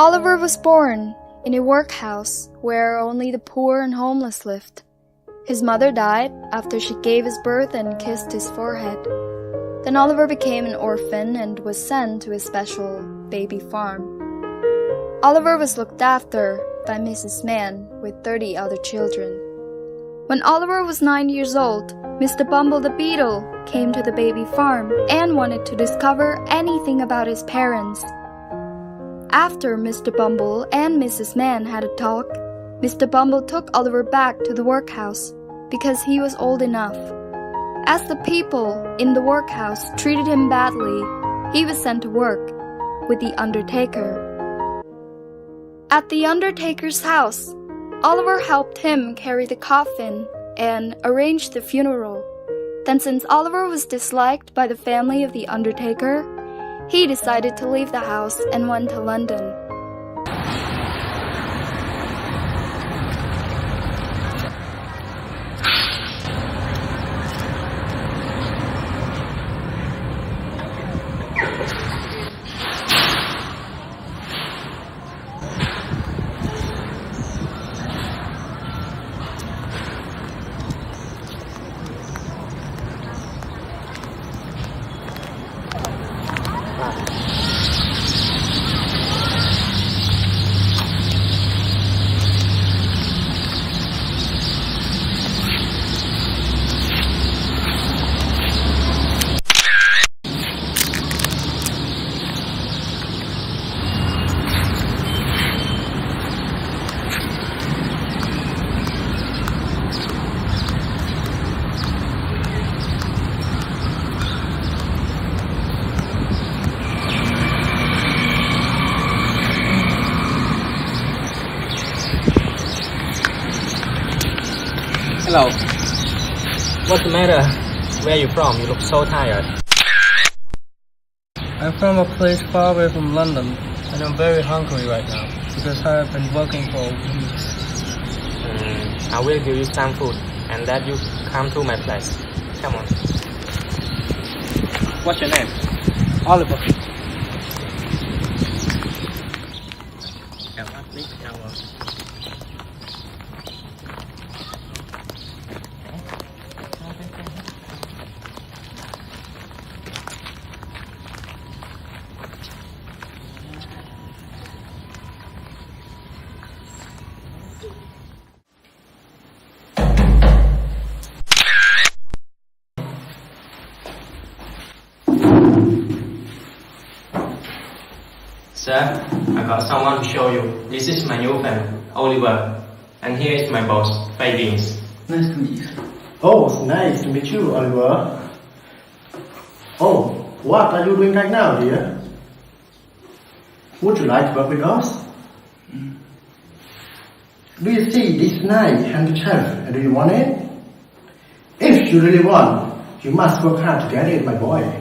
Oliver was born in a workhouse where only the poor and homeless lived. His mother died after she gave his birth and kissed his forehead. Then Oliver became an orphan and was sent to a special baby farm. Oliver was looked after by Mrs. Mann with 30 other children. When Oliver was 9 years old, Mr. Bumble the Beetle came to the baby farm and wanted to discover anything about his parents. After Mr. Bumble and Mrs. Mann had a talk, Mr. Bumble took Oliver back to the workhouse because he was old enough. As the people in the workhouse treated him badly, he was sent to work with the undertaker. At the undertaker's house, Oliver helped him carry the coffin and arrange the funeral. Then, since Oliver was disliked by the family of the undertaker, he decided to leave the house and went to London. Hello. What's the matter? Where are you from? You look so tired. I'm from a place far away from London, and I'm very hungry right now because I have been working for weeks. I will give you some food and that you come to my place. Come on. What's your name? Oliver. Sir, I got someone to show you. This is my new friend, Oliver. And here is my boss, Fabians. Nice to meet you. Oh, it's nice to meet you, Oliver. Oh, what are you doing right now, dear? Would you like to work with us? Do you see this nice handkerchief and do you want it? If you really want, you must work hard to get it, my boy.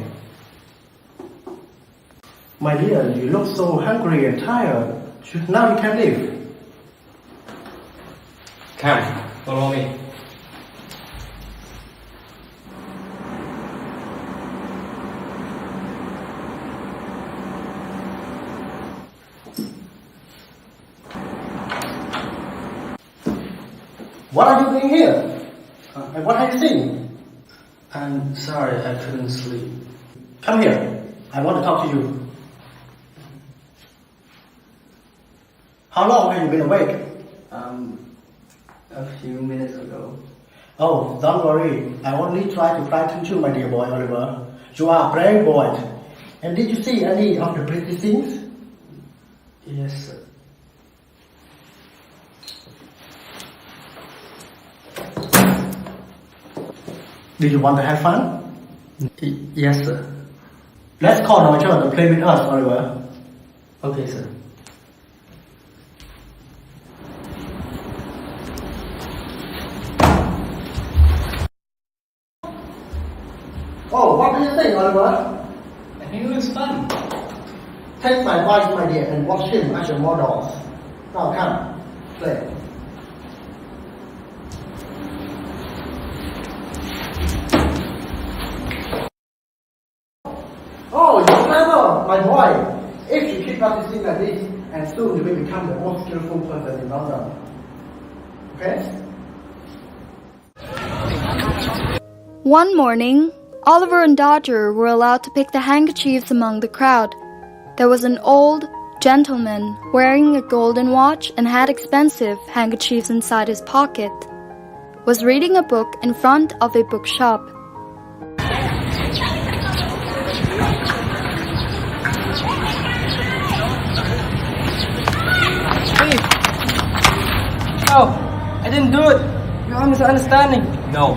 My dear, you look so hungry and tired. Now you can leave. Come, follow me. What are you doing here? And what have you seen? I'm sorry I couldn't sleep. Come here. I want to talk to you. How long have you been awake? A few minutes ago. Oh, don't worry. I only try to frighten you, my dear boy Oliver. You are a brave boy. And did you see any of the pretty things? Yes, sir. Did you want to have fun? Yes, sir. Let's call our child to play with us, Oliver. Okay, sir. Oh, what do you think, Oliver? I think it looks fun. Take my advice, my dear, and watch him as your models. Now come, play. Oh, you clever, my boy. If you keep practicing like this, and soon you will become the most skillful person in London. Okay? One morning, Oliver and Dodger were allowed to pick the handkerchiefs among the crowd. There was an old gentleman wearing a golden watch and had expensive handkerchiefs inside his pocket, was reading a book in front of a bookshop. Hey! No, I didn't do it. You are misunderstanding. No,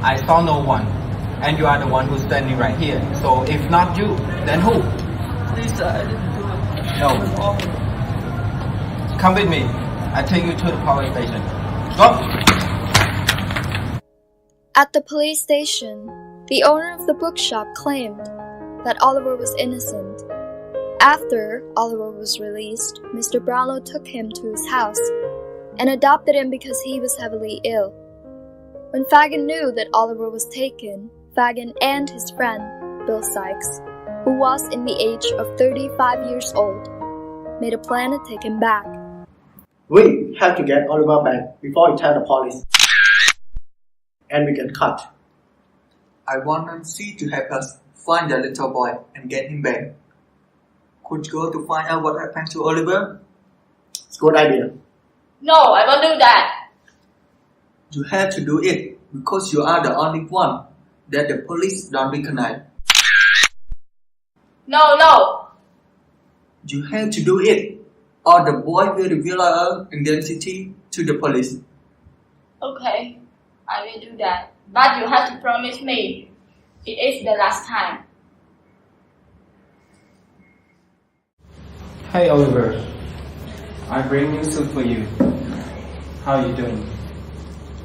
I saw no one. And you are the one who's standing right here. So if not you, then who? Please, I didn't do it. No. It was awful. Come with me. I take you to the police station. Go! At the police station, the owner of the bookshop claimed that Oliver was innocent. After Oliver was released, Mr. Brownlow took him to his house and adopted him because he was heavily ill. When Fagin knew that Oliver was taken, Fagin and his friend, Bill Sykes, who was in the age of 35 years old, made a plan to take him back. We have to get Oliver back before we tell the police. And we get cut. I want Nancy to help us find the little boy and get him back. Could you go to find out what happened to Oliver? It's a good idea. No, I won't do that. You have to do it because you are the only one that the police don't recognize. No. You have to do it, or the boy will reveal our identity to the police. Okay, I will do that. But you have to promise me it is the last time. Hey Oliver, I bring new soup for you. How you doing?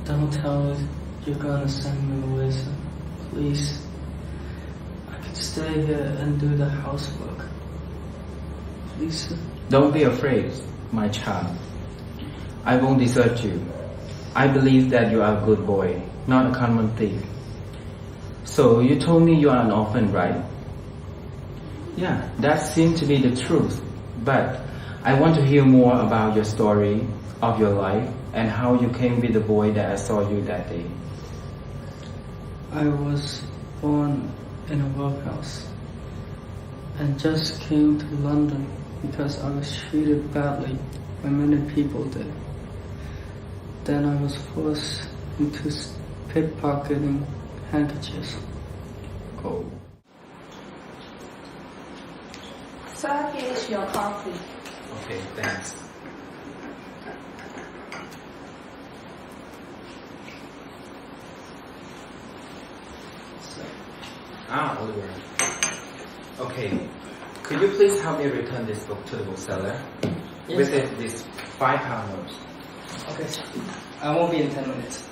Don't tell us you're gonna send me away, sir. Please. I can stay here and do the housework. Please, sir. Don't be afraid, my child. I won't desert you. I believe that you are a good boy, not a common thief. So you told me you are an orphan, right? Yeah, that seemed to be the truth. But I want to hear more about your story of your life and how you came with the boy that I saw you that day. I was born in a workhouse and just came to London because I was treated badly by many people there. Then I was forced into pickpocketing handkerchiefs. Oh. Sir, here is your coffee. Okay, thanks. Oliver. Okay, could you please help me return this book to the bookseller? Yes, With sir. this £5 note. Okay, sir. I won't be in 10 minutes.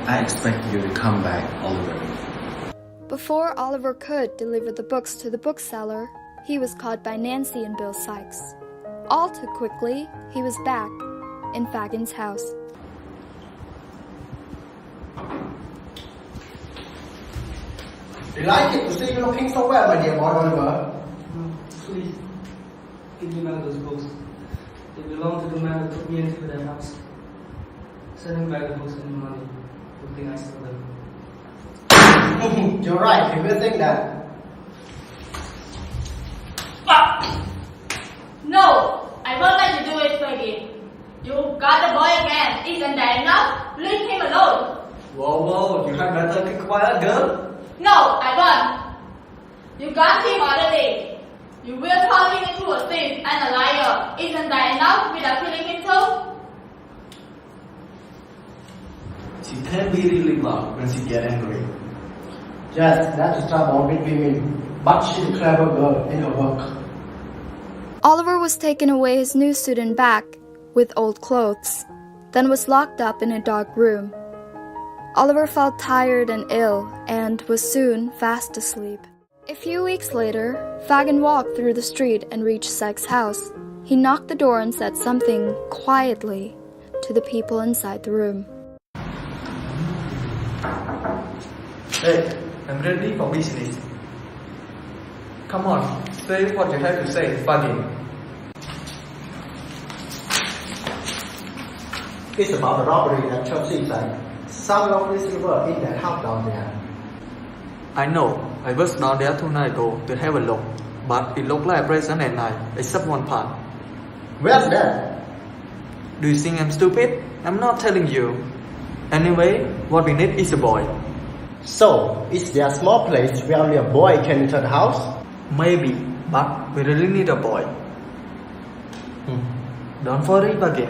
I expect you to come back, Oliver. Before Oliver could deliver the books to the bookseller, he was caught by Nancy and Bill Sykes. All too quickly, he was back in Fagin's house. Delighted to see you looking so well, my dear boy Oliver. Please, give me back those books. They belong to the man who took me into their house. Send him back the books and the money. Good thing I stole them. You're right, you will think that. No, I won't let you do it, Peggy. You got the boy again. Isn't that enough? Leave him alone. Whoa, you had better keep quiet, girl. No, I won't. You got him already. You will turn him into a thief and a liar. Isn't that enough without killing him too? She can be really loud when she gets angry. Yes, that's the trouble with women. But she's a clever girl in her work. Oliver was taken away his new student back with old clothes, then was locked up in a dark room. Oliver felt tired and ill and was soon fast asleep. A few weeks later, Fagin walked through the street and reached Sykes' house. He knocked the door and said something quietly to the people inside the room. Hey, I'm ready for business. Come on, say what you have to say, Baggy. It's about the robbery at Chelsea side. Some of these people in that house down there. I know, I was down there 2 nights ago to have a look, but it looked like present at night, except one part. Where's that? Do you think I'm stupid? I'm not telling you. Anyway, what we need is a boy. So, is there a small place where only a boy can enter the house? Maybe, but we really need a boy. Don't worry, Baggy.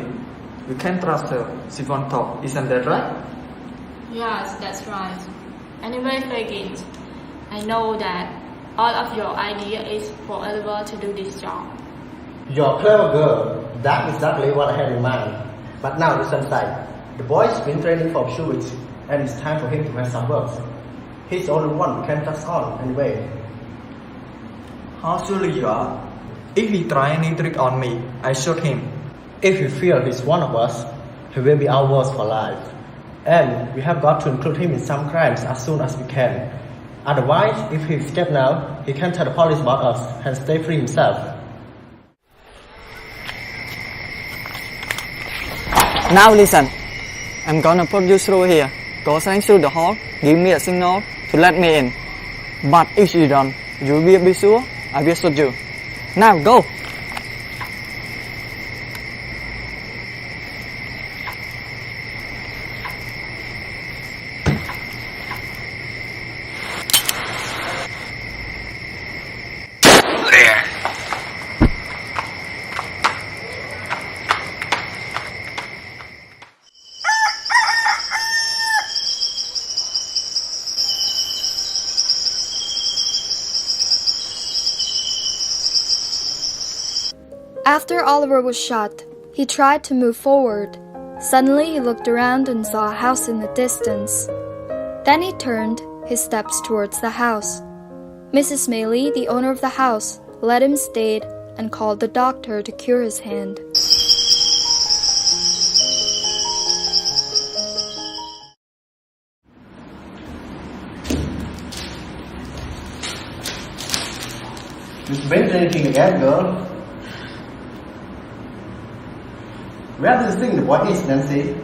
We can trust her. She won't talk, isn't that right? Yes, that's right. Anyway, Fagin, I know that all of your idea is for Oliver to do this job. You're a clever girl. That's exactly what I had in mind. But now listen side. The boy's been training for 2 weeks, and it's time for him to have some work. He's the only one who can trust on anyway. How sure you are? If he try any trick on me, I shoot him. If we feel he's one of us, he will be ours for life. And we have got to include him in some crimes as soon as we can. Otherwise, if he escapes now, he can tell the police about us and stay free himself. Now listen, I'm gonna put you through here. Go straight through the hall, give me a signal to let me in. But if you don't, you will be sure I will shoot you. Now go! After Oliver was shot, he tried to move forward. Suddenly he looked around and saw a house in the distance. Then he turned his steps towards the house. Mrs. Maylie, the owner of the house, let him stay and called the doctor to cure his hand. You've been drinking again, girl. Where do you think the boy is, Nancy?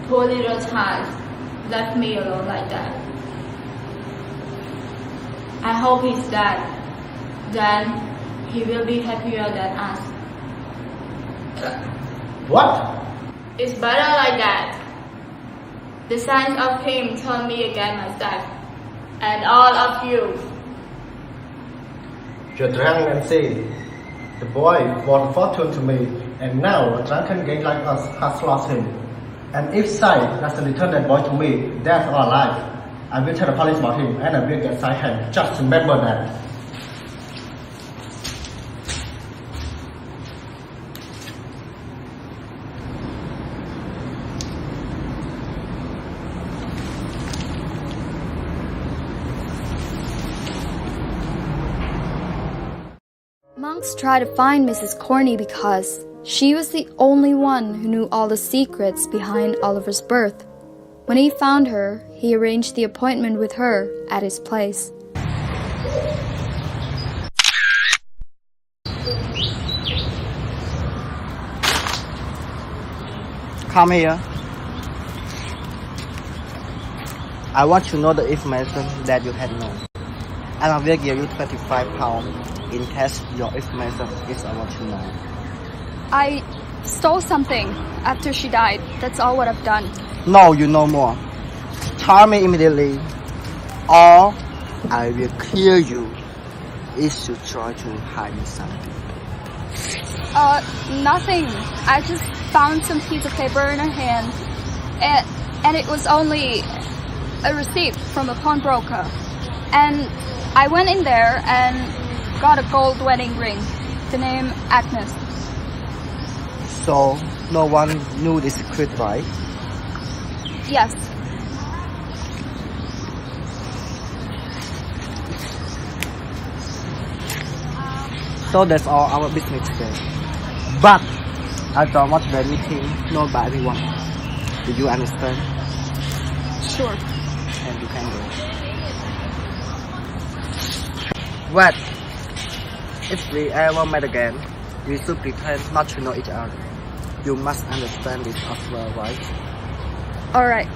Poor little child left me alone like that. I hope he's dead. Then he will be happier than us. What? It's better like that. The signs of him turned me against myself, and all of you. You're drunk, Nancy. The boy was a fortune to me, and now a drunken gang like us has lost him. And if Sai doesn't return that boy to me, that's our life. I will tell the police about him, and I will get Sai hand. Just remember that. Monks tried to find Mrs. Corney because she was the only one who knew all the secrets behind Oliver's birth. When he found her, he arranged the appointment with her at his place. Come here. I want to know the information that you had known. And I will give you 25 pounds in cash your information is I want to know. I stole something after she died. That's all what I've done. No, you know more. Tell me immediately, or I will kill you if you try to hide me something. Nothing. I just found some piece of paper in her hand, and it was only a receipt from a pawnbroker. And I went in there and got a gold wedding ring, the name Agnes. So, no one knew the secret, right? Yes. So that's all our business today. But I don't want the meeting known by everyone. Do you understand? Sure. And candle. What? If we ever met again, we should pretend not to know each other. You must understand this as well, right? Alright.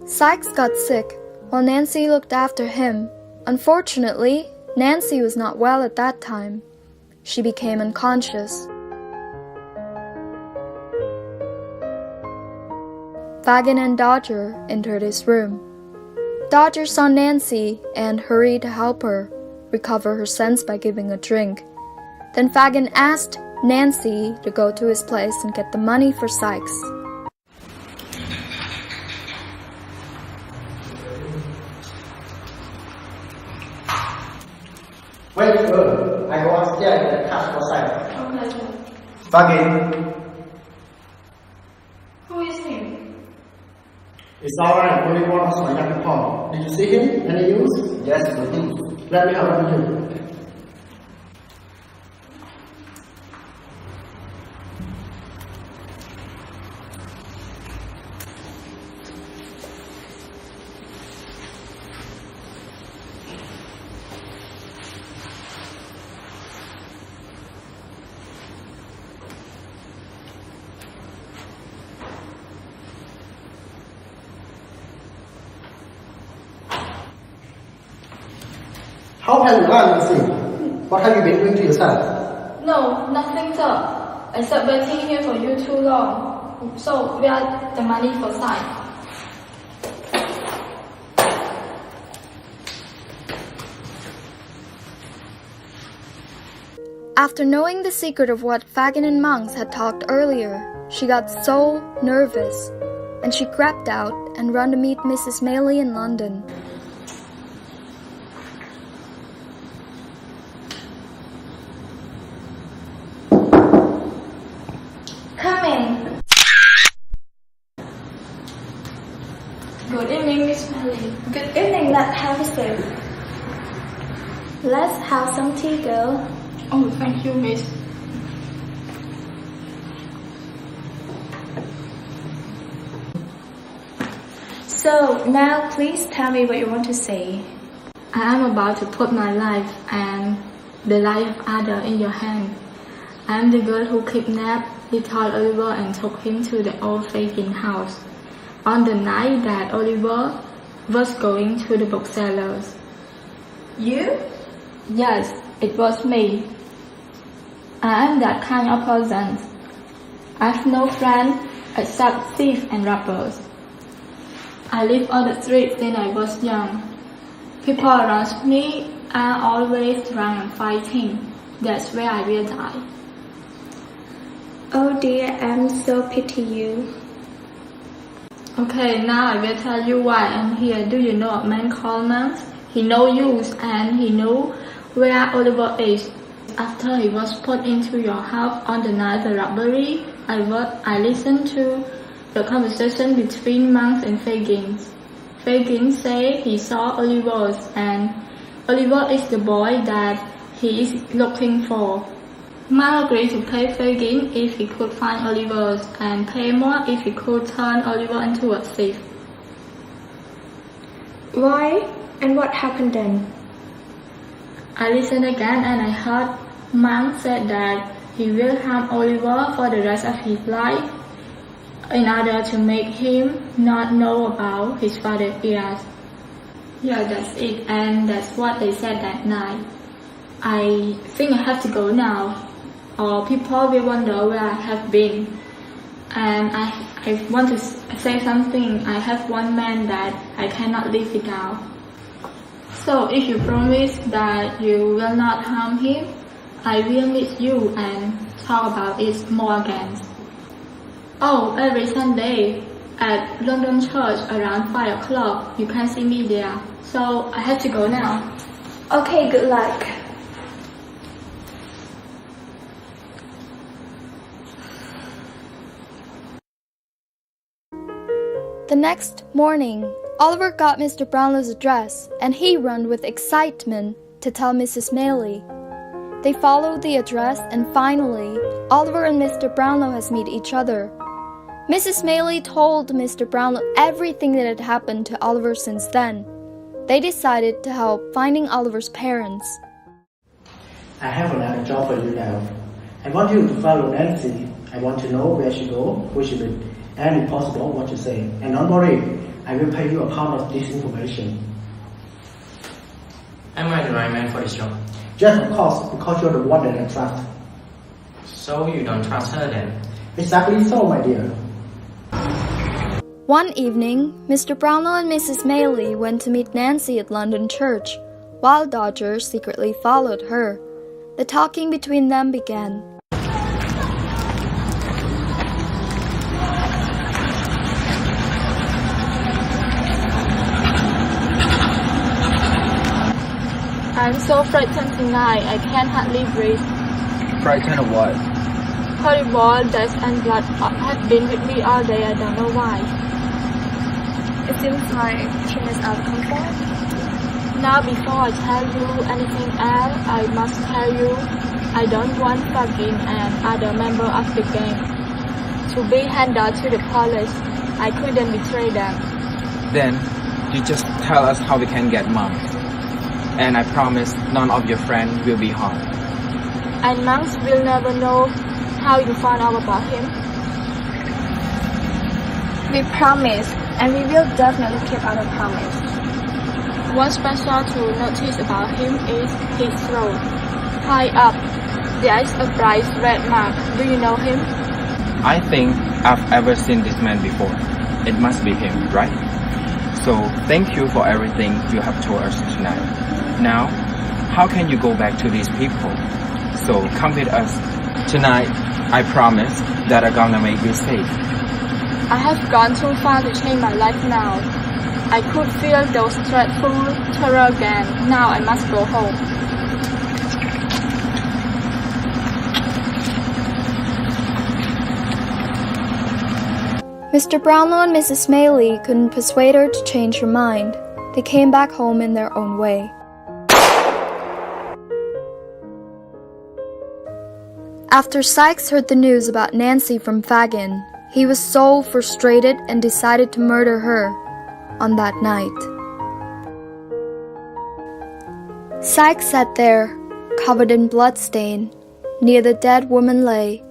Sykes got sick while Nancy looked after him. Unfortunately, Nancy was not well at that time. She became unconscious. Fagin and Dodger entered his room. Dodger saw Nancy and hurried to help her recover her sense by giving a drink. Then Fagin asked Nancy to go to his place and get the money for Sykes. Wait, girl. I go upstairs and catch for sight. Okay. Fagin. Who is him? It's alright, only one of my young people. Did you see him? Any use? Yes, we do. Let me help you. How can you learn, Nancy? What have you been doing to yourself? No, nothing, sir. Except waiting here for you too long. So, where are the money for Sykes? After knowing the secret of what Fagin and Monks had talked earlier, she got so nervous, and she crept out and ran to meet Mrs. Maylie in London. Come in. Good evening, Miss Maylie. Good evening, let's have a sip. Let's have some tea, girl. Oh, thank you, Miss. So, now please tell me what you want to say. I am about to put my life and the life of others in your hand. I am the girl who kidnapped little Oliver and took him to the old Fagin house on the night that Oliver was going to the booksellers. You? Yes, it was me. I am that kind of person. I have no friends except thieves and robbers. I live on the streets since I was young. People around me are always drunk and fighting. That's where I will die. Oh dear, I'm so pity you. Okay, now I will tell you why I'm here. Do you know a man called Monks? He knows you and he knows where Oliver is. After he was put into your house on the night of the robbery, I listened to the conversation between Monks and Fagin. Fagin said he saw Oliver and Oliver is the boy that he is looking for. Monk agreed to pay Fagin if he could find Oliver and pay more if he could turn Oliver into a thief. Why? And what happened then? I listened again and I heard Monk said that he will harm Oliver for the rest of his life in order to make him not know about his father's ears. Yeah, that's it, and that's what they said that night. I think I have to go now, or people will wonder where I have been. And I want to say something. I have one man that I cannot live without. So if you promise that you will not harm him, I will meet you and talk about it more again. Oh, every Sunday at London Church around 5 o'clock, you can see me there. So I have to go now. Okay, good luck. The next morning, Oliver got Mr. Brownlow's address and he ran with excitement to tell Mrs. Maylie. They followed the address and finally, Oliver and Mr. Brownlow has met each other. Mrs. Maylie told Mr. Brownlow everything that had happened to Oliver since then. They decided to help finding Oliver's parents. I have another job for you now. I want you to follow Nancy. I want to know where she goes, who she with, and if possible, what to say. And don't worry, I will pay you a part of this information. Am I the right man for this job? Just of course, because you're the one that I trust. So you don't trust her then? Exactly so, my dear. One evening, Mr. Brownlow and Mrs. Maylie went to meet Nancy at London Church, while Dodger secretly followed her. The talking between them began. I'm so frightened tonight, I can hardly breathe. Frightened of what? Horrible dust and blood have been with me all day, I don't know why. It seems like she is out of comfort. Now before I tell you anything else, I must tell you I don't want Fagin and other members of the gang to be handed to the police. I couldn't betray them. Then, you just tell us how we can get Mom. And I promise none of your friends will be harmed. And monks will never know how you found out about him. We promise, and we will definitely keep our promise. What's special to notice about him is his throat. High up, there is a bright red mark. Do you know him? I think I've ever seen this man before. It must be him, right? So, thank you for everything you have told us tonight. Now, how can you go back to these people? So, come with us. Tonight, I promise that I'm gonna make you safe. I have gone too far to change my life now. I could feel those dreadful terror again. Now I must go home. Mr. Brownlow and Mrs. Maylie couldn't persuade her to change her mind. They came back home in their own way. After Sykes heard the news about Nancy from Fagin, he was so frustrated and decided to murder her on that night. Sykes sat there, covered in bloodstain, near the dead woman lay.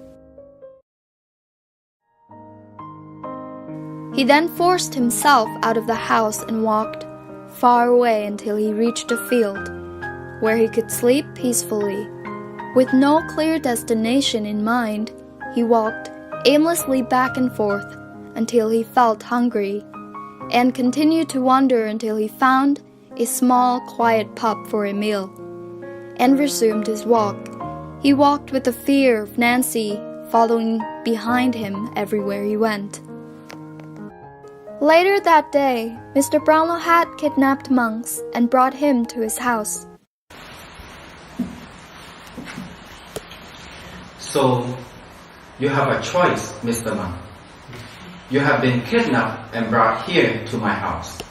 He then forced himself out of the house and walked far away until he reached a field, where he could sleep peacefully. With no clear destination in mind, he walked aimlessly back and forth until he felt hungry, and continued to wander until he found a small, quiet pub for a meal, and resumed his walk. He walked with the fear of Nancy following behind him everywhere he went. Later that day, Mr. Brownlow had kidnapped Monks and brought him to his house. So, you have a choice, Mr. Monk. You have been kidnapped and brought here to my house.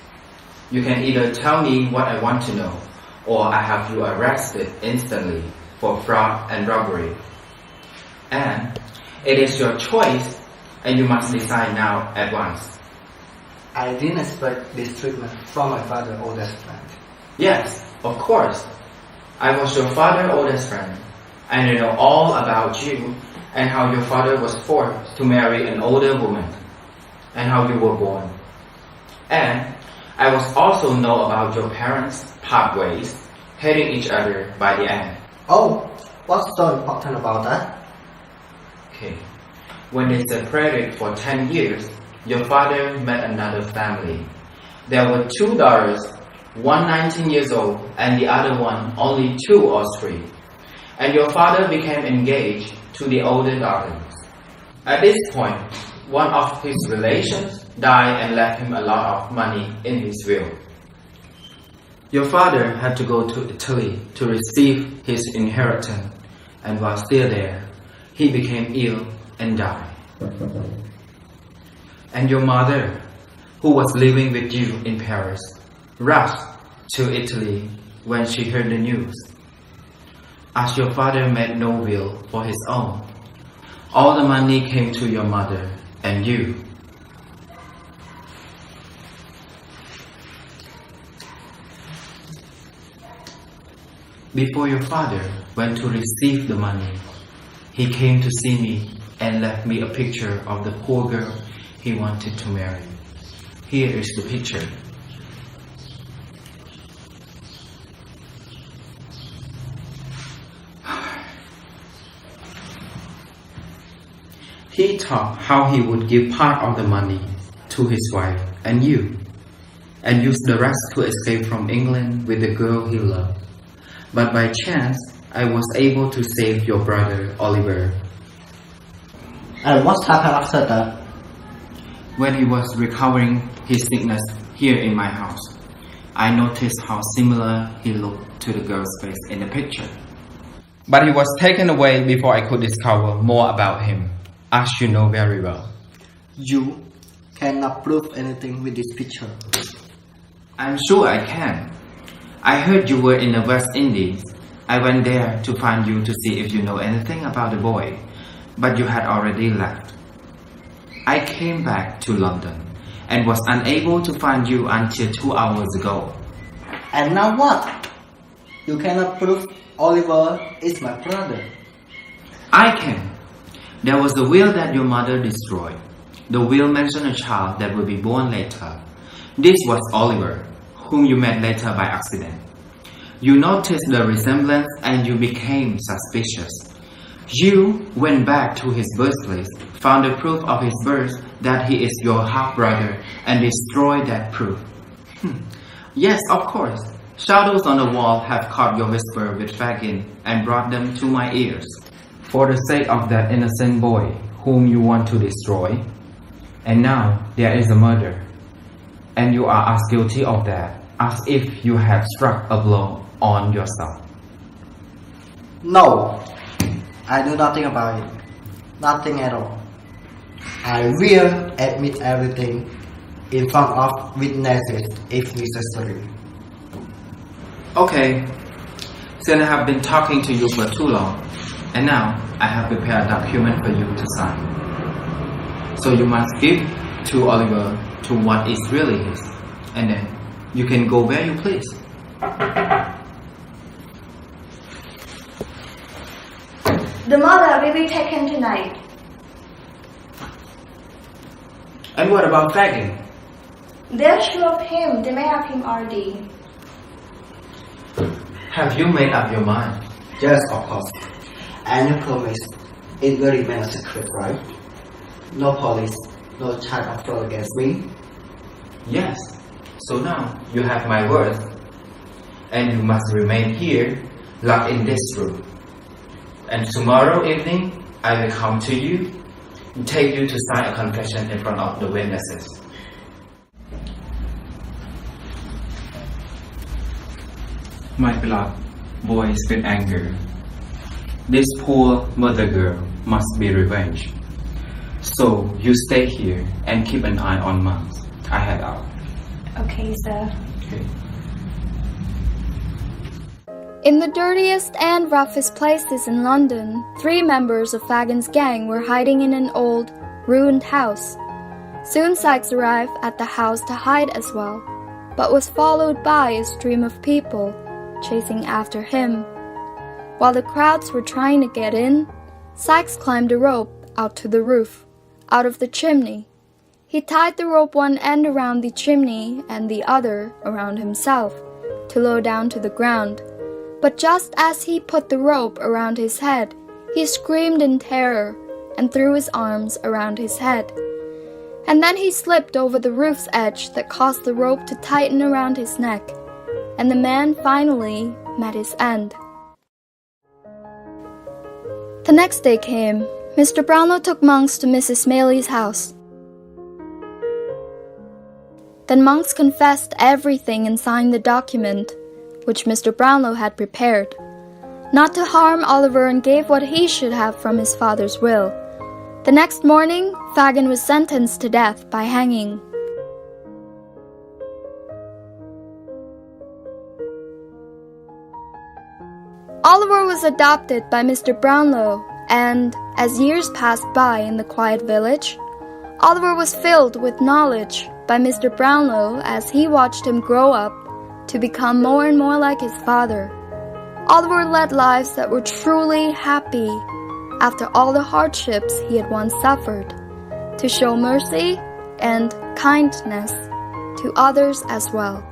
You can either tell me what I want to know, or I have you arrested instantly for fraud and robbery. And it is your choice, and you must decide now at once. I didn't expect this treatment from my father's oldest friend. Yes, of course. I was your father's oldest friend, and I know all about you and how your father was forced to marry an older woman, and how you were born. And I was also know about your parents' part ways, hating each other by the end. Oh, what's so important about that? Okay. When they separated for 10 years, your father met another family. There were 2 daughters, one 19 years old and the other one only 2 or 3. And your father became engaged to the older daughters. At this point, one of his relations died and left him a lot of money in his will. Your father had to go to Italy to receive his inheritance, and while still there, he became ill and died. And your mother, who was living with you in Paris, rushed to Italy when she heard the news. As your father made no will for his own, all the money came to your mother and you. Before your father went to receive the money, he came to see me and left me a picture of the poor girl he wanted to marry. Here is the picture. He thought how he would give part of the money to his wife and you, and use the rest to escape from England with the girl he loved. But by chance, I was able to save your brother Oliver. And what happened after that? When he was recovering his sickness here in my house, I noticed how similar he looked to the girl's face in the picture. But he was taken away before I could discover more about him, as you know very well. You cannot prove anything with this picture. I'm sure I can. I heard you were in the West Indies. I went there to find you to see if you know anything about the boy, but you had already left. I came back to London and was unable to find you until 2 hours ago. And now what? You cannot prove Oliver is my brother. I can. There was the will that your mother destroyed. The will mentioned a child that will be born later. This was Oliver, whom you met later by accident. You noticed the resemblance and you became suspicious. You went back to his birthplace, found the proof of his birth that he is your half-brother, and destroyed that proof. Yes, of course. Shadows on the wall have caught your whisper with Fagin and brought them to my ears. For the sake of that innocent boy whom you want to destroy. And now there is a murder. And you are as guilty of that as if you had struck a blow on yourself. No, I know nothing about it. Nothing at all. I will admit everything in front of witnesses if necessary. Okay, since I have been talking to you for too long, and now I have prepared a document for you to sign. So you must give to Oliver to what is really his, and then you can go where you please. The mother will be taken tonight. And what about Fagin? They're sure of him. They may have him already. Have you made up your mind? Yes, of course. And you promise it will remain a secret, right? No police, no charge of fraud against me. Yes. So now you have my word. And you must remain here, locked in this room. And tomorrow evening, I will come to you and take you to sign a confession in front of the witnesses. My blood boils with anger. This poor mother girl must be revenged. So you stay here and keep an eye on Monks. I head out. Okay, sir. Okay. In the dirtiest and roughest places in London, 3 members of Fagin's gang were hiding in an old, ruined house. Soon Sykes arrived at the house to hide as well, but was followed by a stream of people, chasing after him. While the crowds were trying to get in, Sykes climbed a rope out to the roof, out of the chimney. He tied the rope one end around the chimney and the other around himself, to lower down to the ground. But just as he put the rope around his head, he screamed in terror and threw his arms around his head. And then he slipped over the roof's edge that caused the rope to tighten around his neck, and the man finally met his end. The next day came. Mr. Brownlow took Monks to Mrs. Maylie's house. Then Monks confessed everything and signed the document, which Mr. Brownlow had prepared, not to harm Oliver, and gave what he should have from his father's will. The next morning, Fagin was sentenced to death by hanging. Oliver was adopted by Mr. Brownlow, and as years passed by in the quiet village, Oliver was filled with knowledge by Mr. Brownlow as he watched him grow up to become more and more like his father. Oliver led lives that were truly happy after all the hardships he had once suffered, to show mercy and kindness to others as well.